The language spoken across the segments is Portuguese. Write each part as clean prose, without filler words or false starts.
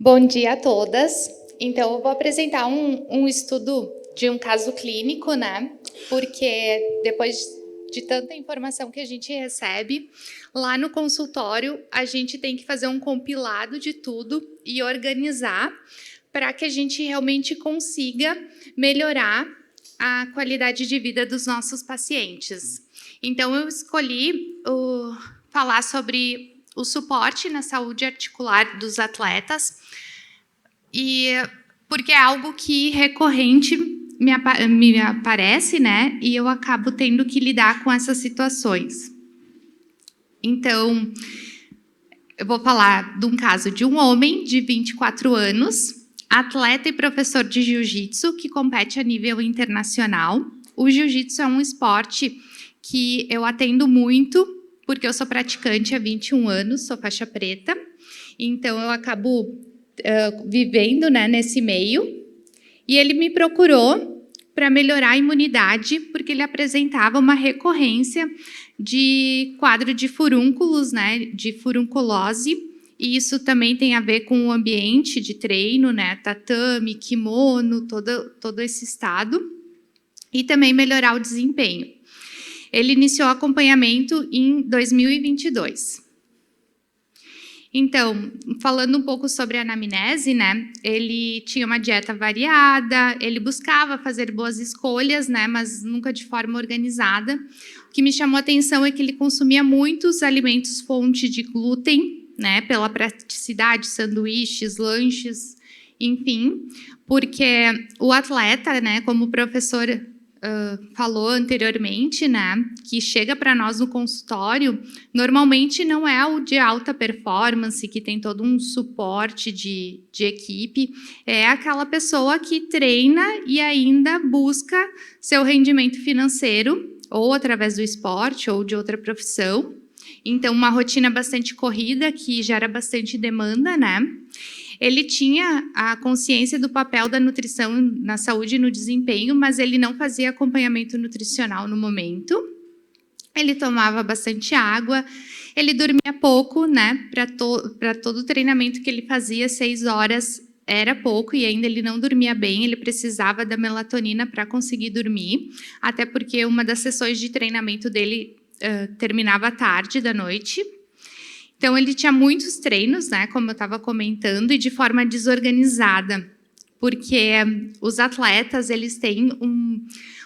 Bom dia a todas. Então, eu vou apresentar um estudo de um caso clínico, né? Porque depois de tanta informação que a gente recebe, lá no consultório, a gente tem que fazer um compilado de tudo e organizar para que a gente realmente consiga melhorar a qualidade de vida dos nossos pacientes. Então, eu escolhi falar sobre o suporte na saúde articular dos atletas, e porque é algo que recorrente me aparece, né? E eu acabo tendo que lidar com essas situações. Então, eu vou falar de um caso de um homem de 24 anos, atleta e professor de jiu-jitsu, que compete a nível internacional. O jiu-jitsu é um esporte que eu atendo muito, porque eu sou praticante há 21 anos, sou faixa preta. Então, eu acabo vivendo, né, nesse meio. E ele me procurou para melhorar a imunidade, porque ele apresentava uma recorrência de quadro de furúnculos, né, de furunculose, e isso também tem a ver com o ambiente de treino, né, tatame, kimono, todo esse estado, e também melhorar o desempenho. Ele iniciou o acompanhamento em 2022. Então, falando um pouco sobre a anamnese, né, ele tinha uma dieta variada, ele buscava fazer boas escolhas, né, mas nunca de forma organizada. O que me chamou a atenção é que ele consumia muitos alimentos fonte de glúten, né, pela praticidade, sanduíches, lanches, enfim, porque o atleta, né, como o professor falou anteriormente, né, que chega para nós no consultório, normalmente não é o de alta performance, que tem todo um suporte de equipe, é aquela pessoa que treina e ainda busca seu rendimento financeiro, ou através do esporte, ou de outra profissão. Então, uma rotina bastante corrida, que gera bastante demanda, né? Ele tinha a consciência do papel da nutrição na saúde e no desempenho, mas ele não fazia acompanhamento nutricional no momento. Ele tomava bastante água, ele dormia pouco, né? Para todo o treinamento que ele fazia, 6 horas era pouco, e ainda ele não dormia bem, ele precisava da melatonina para conseguir dormir, até porque uma das sessões de treinamento dele terminava tarde da noite. Então, ele tinha muitos treinos, né, como eu estava comentando, e de forma desorganizada, porque os atletas, eles têm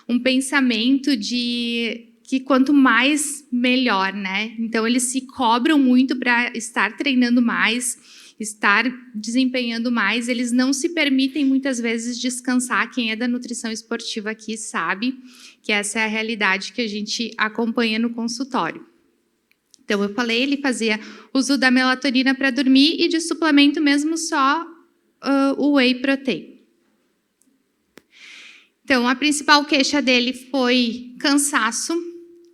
um pensamento de que quanto mais, melhor, né? Então, eles se cobram muito para estar treinando mais, estar desempenhando mais, eles não se permitem, muitas vezes, descansar. Quem é da nutrição esportiva aqui sabe que essa é a realidade que a gente acompanha no consultório. Então, eu falei, ele fazia uso da melatonina para dormir e de suplemento mesmo só o whey protein. Então, a principal queixa dele foi cansaço,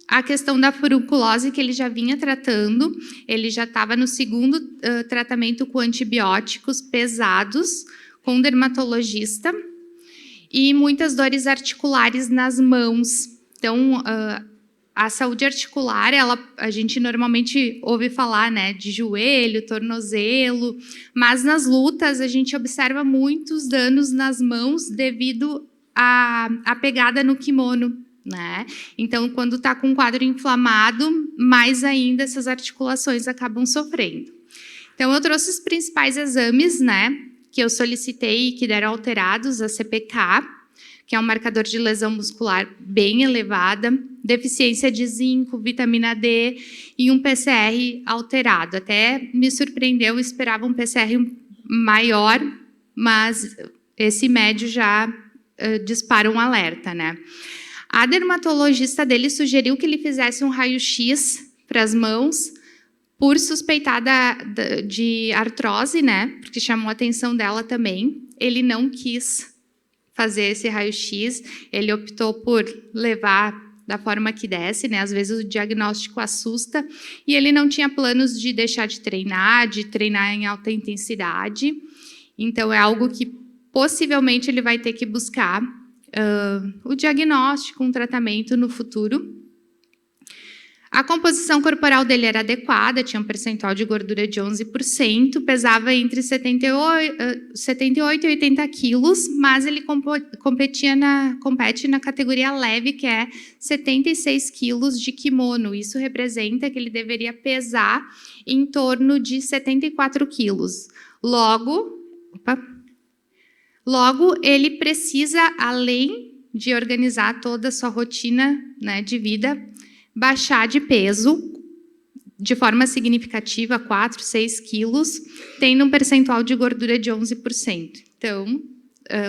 a questão da furunculose que ele já vinha tratando, ele já estava no segundo tratamento com antibióticos pesados, com dermatologista, e muitas dores articulares nas mãos. Então, a saúde articular, a gente normalmente ouve falar, né, de joelho, tornozelo, mas nas lutas a gente observa muitos danos nas mãos devido à pegada no kimono, né? Então, quando está com um quadro inflamado, mais ainda essas articulações acabam sofrendo. Então, eu trouxe os principais exames, né, que eu solicitei e que deram alterados, a CPK, que é um marcador de lesão muscular bem elevada, deficiência de zinco, vitamina D e um PCR alterado. Até me surpreendeu, eu esperava um PCR maior, mas esse médio já dispara um alerta, né? A dermatologista dele sugeriu que ele fizesse um raio-x para as mãos, por suspeitar de artrose, né? Porque chamou a atenção dela também. Ele não quis fazer esse raio-x, ele optou por levar da forma que desce, né? Às vezes o diagnóstico assusta, e ele não tinha planos de deixar de treinar em alta intensidade. Então, é algo que possivelmente ele vai ter que buscar o diagnóstico, um tratamento no futuro. A composição corporal dele era adequada, tinha um percentual de gordura de 11%, pesava entre 78 e 80 quilos, mas ele compete na categoria leve, que é 76 quilos de kimono. Isso representa que ele deveria pesar em torno de 74 quilos. Logo, ele precisa, além de organizar toda a sua rotina, né, de vida, baixar de peso de forma significativa, 4, 6 quilos, tendo um percentual de gordura de 11%. Então,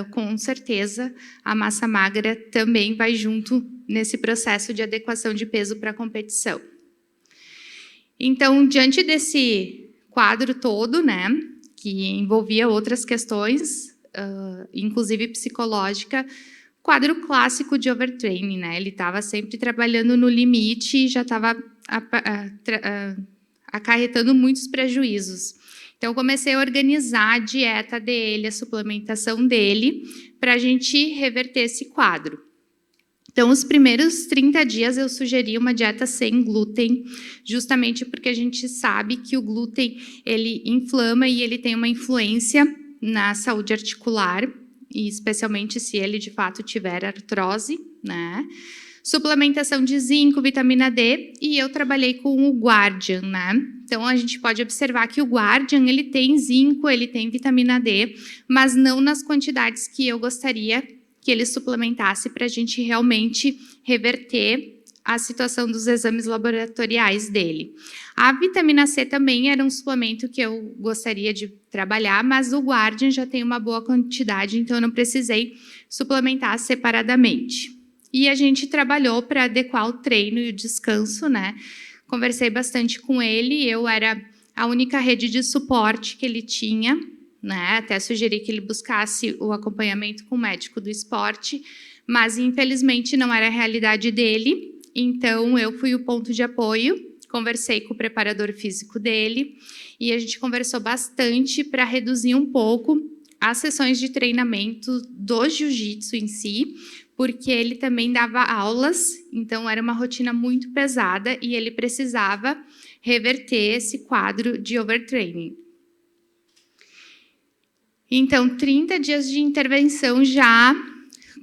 com certeza, a massa magra também vai junto nesse processo de adequação de peso para a competição. Então, diante desse quadro todo, né, que envolvia outras questões, inclusive psicológica, quadro clássico de overtraining, né? Ele estava sempre trabalhando no limite e já estava acarretando muitos prejuízos. Então, eu comecei a organizar a dieta dele, a suplementação dele, para a gente reverter esse quadro. Então, os primeiros 30 dias eu sugeri uma dieta sem glúten, justamente porque a gente sabe que o glúten, ele inflama e ele tem uma influência na saúde articular, e especialmente se ele, de fato, tiver artrose, né? Suplementação de zinco, vitamina D, e eu trabalhei com o Guardian, né? Então, a gente pode observar que o Guardian, ele tem zinco, ele tem vitamina D, mas não nas quantidades que eu gostaria que ele suplementasse para a gente realmente reverter a situação dos exames laboratoriais dele. A vitamina C também era um suplemento que eu gostaria de trabalhar, mas o Guardian já tem uma boa quantidade, então eu não precisei suplementar separadamente. E a gente trabalhou para adequar o treino e o descanso, né? Conversei bastante com ele, eu era a única rede de suporte que ele tinha, né? Até sugeri que ele buscasse o acompanhamento com o médico do esporte, mas infelizmente não era a realidade dele, então eu fui o ponto de apoio. Conversei com o preparador físico dele e a gente conversou bastante para reduzir um pouco as sessões de treinamento do jiu-jitsu em si, porque ele também dava aulas, então era uma rotina muito pesada e ele precisava reverter esse quadro de overtraining. Então, 30 dias de intervenção já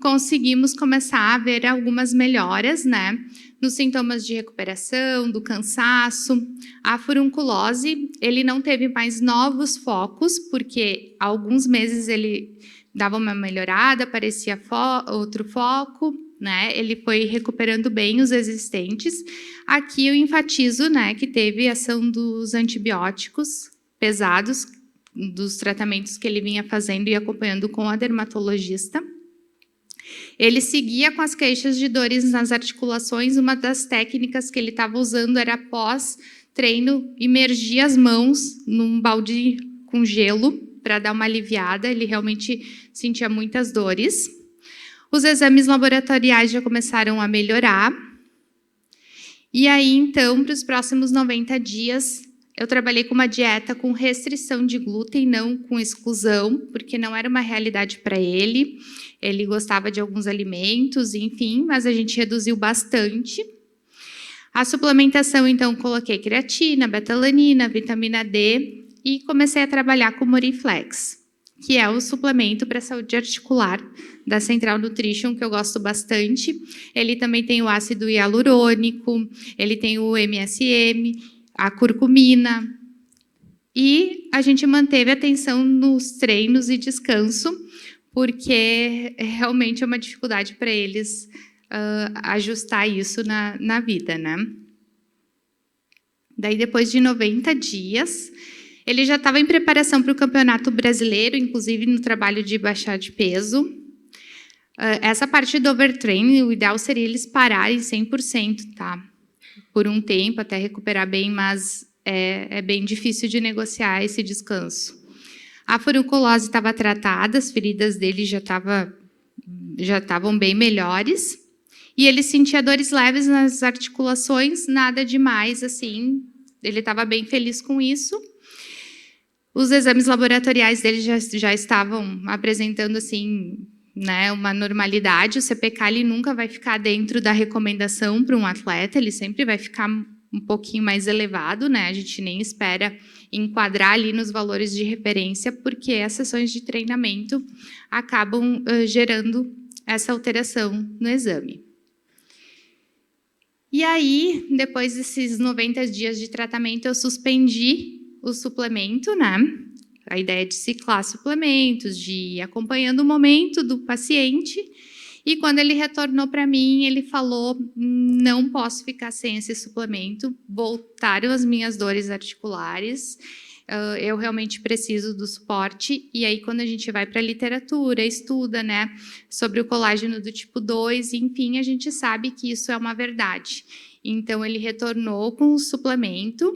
conseguimos começar a ver algumas melhoras, né? Nos sintomas de recuperação, do cansaço. A furunculose, ele não teve mais novos focos, porque há alguns meses ele dava uma melhorada, aparecia outro foco, né? Ele foi recuperando bem os existentes. Aqui eu enfatizo, né, que teve ação dos antibióticos pesados, dos tratamentos que ele vinha fazendo e acompanhando com a dermatologista. Ele seguia com as queixas de dores nas articulações. Uma das técnicas que ele estava usando era, pós-treino, imergir as mãos num balde com gelo para dar uma aliviada. Ele realmente sentia muitas dores. Os exames laboratoriais já começaram a melhorar. E aí, então, para os próximos 90 dias, eu trabalhei com uma dieta com restrição de glúten, não com exclusão, porque não era uma realidade para ele. Ele gostava de alguns alimentos, enfim, mas a gente reduziu bastante. A suplementação, então, coloquei creatina, betalanina, vitamina D e comecei a trabalhar com o Moriflex, que é o suplemento para a saúde articular da Central Nutrition, que eu gosto bastante. Ele também tem o ácido hialurônico, ele tem o MSM, a curcumina. E a gente manteve atenção nos treinos e descanso, porque realmente é uma dificuldade para eles ajustar isso na vida, né? Daí, depois de 90 dias, ele já estava em preparação para o Campeonato Brasileiro, inclusive no trabalho de baixar de peso. Essa parte do overtraining, o ideal seria eles pararem 100%, tá? Por um tempo, até recuperar bem, mas é bem difícil de negociar esse descanso. A furunculose estava tratada, as feridas dele já estavam bem melhores. E ele sentia dores leves nas articulações, nada demais, assim. Ele estava bem feliz com isso. Os exames laboratoriais dele já estavam apresentando, assim, né, uma normalidade. O CPK ele nunca vai ficar dentro da recomendação para um atleta, ele sempre vai ficar um pouquinho mais elevado, né? A gente nem espera enquadrar ali nos valores de referência, porque as sessões de treinamento acabam gerando essa alteração no exame. E aí, depois desses 90 dias de tratamento, eu suspendi o suplemento, né? A ideia de ciclar suplementos, de ir acompanhando o momento do paciente. E quando ele retornou para mim, ele falou: não posso ficar sem esse suplemento, voltaram as minhas dores articulares, eu realmente preciso do suporte. E aí, quando a gente vai para a literatura, estuda, né, sobre o colágeno do tipo 2, enfim, a gente sabe que isso é uma verdade. Então, ele retornou com o suplemento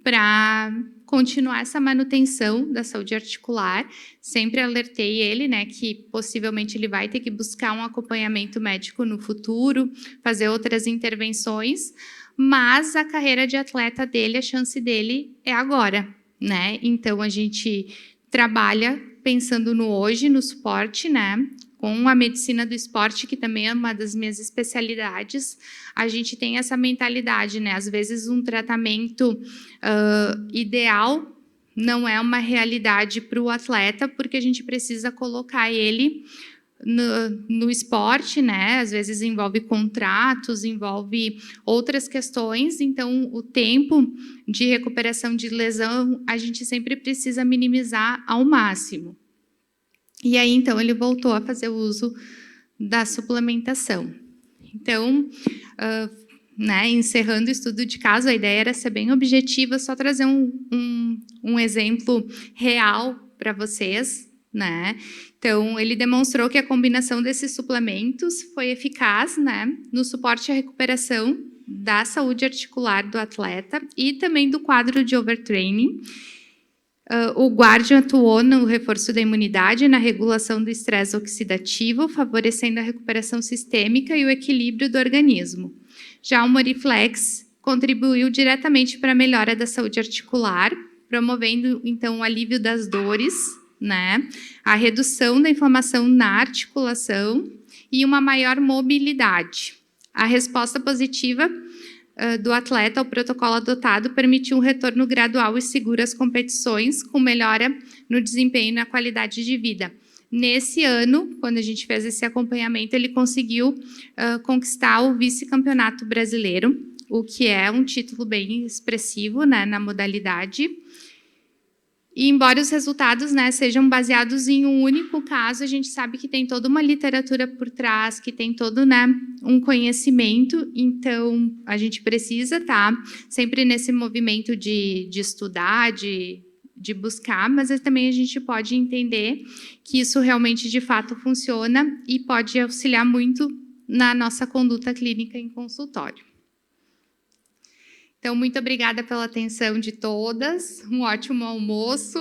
para continuar essa manutenção da saúde articular. Sempre alertei ele, né, que possivelmente ele vai ter que buscar um acompanhamento médico no futuro, fazer outras intervenções, mas a carreira de atleta dele, a chance dele é agora, né? Então a gente trabalha pensando no hoje, no suporte, né? Com a medicina do esporte, que também é uma das minhas especialidades, a gente tem essa mentalidade, né? Às vezes um tratamento ideal não é uma realidade para o atleta, porque a gente precisa colocar ele no esporte, né? Às vezes envolve contratos, envolve outras questões, então o tempo de recuperação de lesão a gente sempre precisa minimizar ao máximo. E aí, então, ele voltou a fazer o uso da suplementação. Então, né, encerrando o estudo de caso, a ideia era ser bem objetiva, só trazer um exemplo real para vocês, né? Então, ele demonstrou que a combinação desses suplementos foi eficaz, né, no suporte à recuperação da saúde articular do atleta e também do quadro de overtraining. O Guardian atuou no reforço da imunidade, na regulação do estresse oxidativo, favorecendo a recuperação sistêmica e o equilíbrio do organismo. Já o Moriflex contribuiu diretamente para a melhora da saúde articular, promovendo, então, o alívio das dores, né, a redução da inflamação na articulação e uma maior mobilidade. A resposta positiva do atleta ao protocolo adotado permitiu um retorno gradual e seguro às competições, com melhora no desempenho e na qualidade de vida. Nesse ano, quando a gente fez esse acompanhamento, ele conseguiu conquistar o vice-campeonato brasileiro, o que é um título bem expressivo, né, na modalidade. E, embora os resultados, né, sejam baseados em um único caso, a gente sabe que tem toda uma literatura por trás, que tem todo, né, um conhecimento, então a gente precisa estar sempre nesse movimento de estudar, de buscar, mas também a gente pode entender que isso realmente, de fato, funciona e pode auxiliar muito na nossa conduta clínica em consultório. Então, muito obrigada pela atenção de todas. Um ótimo almoço.